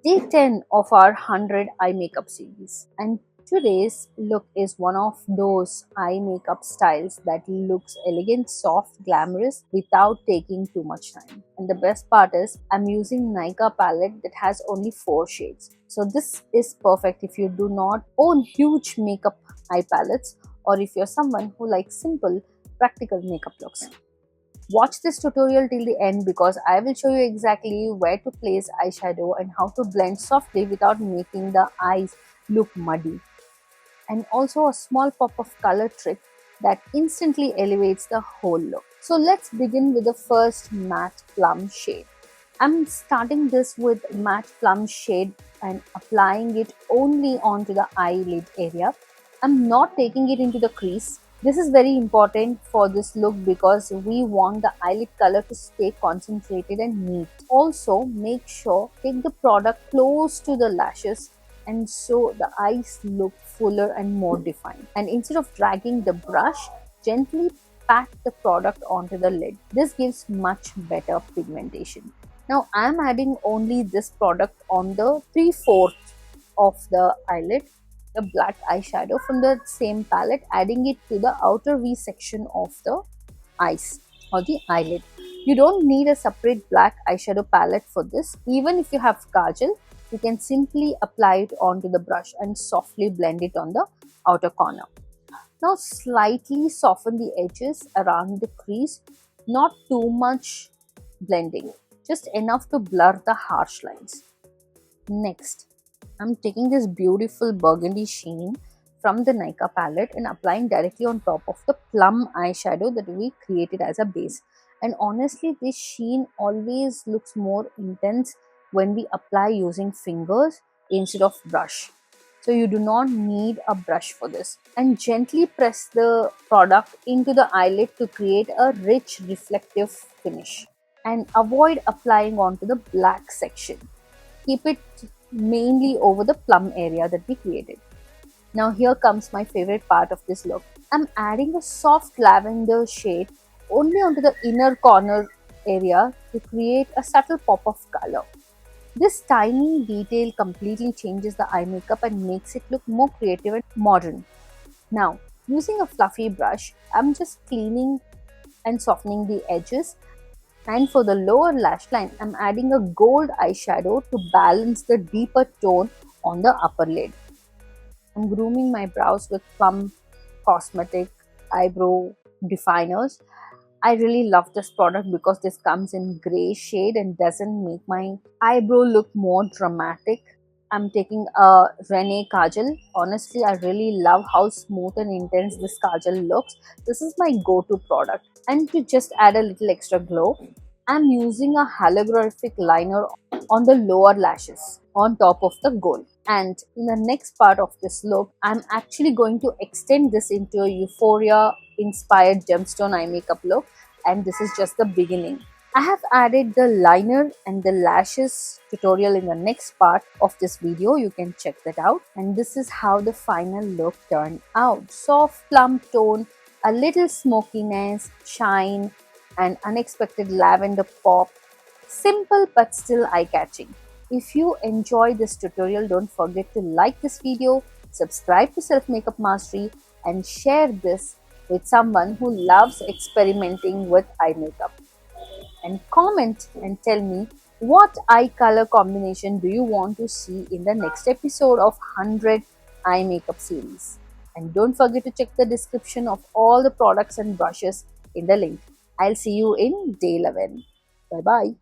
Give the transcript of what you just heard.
Day 10 of our 100 eye makeup series. And today's look is one of those eye makeup styles that looks elegant, soft, glamorous without taking too much time. And the best part is I'm using Nykaa palette that has only 4 shades. So this is perfect if you do not own huge makeup eye palettes or if you're someone who likes simple, practical makeup looks. Watch this tutorial till the end because I will show you exactly where to place eyeshadow and how to blend softly without making the eyes look muddy. And also a small pop of color trick that instantly elevates the whole look. So let's begin with the first matte plum shade. I'm starting this with matte plum shade and applying it only onto the eyelid area. I'm not taking it into the crease. This is very important for this look because we want the eyelid color to stay concentrated and neat. Also, make sure take the product close to the lashes and so the eyes look fuller and more defined. And instead of dragging the brush, gently pat the product onto the lid. This gives much better pigmentation. Now I am adding only this product on the 3/4 of the eyelid, the black eyeshadow from the same palette, adding it to the outer V section of the eyes or the eyelid. You don't need a separate black eyeshadow palette for this. Even if you have kajal, you can simply apply it onto the brush and softly blend it on the outer corner. Now slightly soften the edges around the crease, not too much blending, just enough to blur the harsh lines. Next, I'm taking this beautiful burgundy sheen from the Nykaa palette and applying directly on top of the plum eyeshadow that we created as a base. And honestly, this sheen always looks more intense when we apply using fingers instead of brush. So you do not need a brush for this. And gently press the product into the eyelid to create a rich reflective finish. And avoid applying onto the black section. Keep it mainly over the plum area that we created. Now here comes my favorite part of this look. I'm adding a soft lavender shade only onto the inner corner area to create a subtle pop of color. This tiny detail completely changes the eye makeup and makes it look more creative and modern. Now, using a fluffy brush, I'm just cleaning and softening the edges. And for the lower lash line, I'm adding a gold eyeshadow to balance the deeper tone on the upper lid. I'm grooming my brows with Plum Cosmetic eyebrow definers. I really love this product because this comes in grey shade and doesn't make my eyebrow look more dramatic. I'm taking a Rene Kajal. Honestly, I really love how smooth and intense this Kajal looks. This is my go-to product. And to just add a little extra glow, I'm using a holographic liner on the lower lashes on top of the gold. And in the next part of this look, I'm actually going to extend this into a Euphoria inspired gemstone eye makeup look, and this is just the beginning. I have added the liner and the lashes tutorial in the next part of this video. You can check that out. And this is how the final look turned out. Soft plum tone, a little smokiness, shine, and unexpected lavender pop. Simple but still eye-catching. If you enjoy this tutorial, don't forget to like this video, subscribe to Self Makeup Mastery, and share this with someone who loves experimenting with eye makeup. And comment and tell me what eye color combination do you want to see in the next episode of 100 eye makeup series. And don't forget to check the description of all the products and brushes in the link. I'll see you in day 11. Bye bye.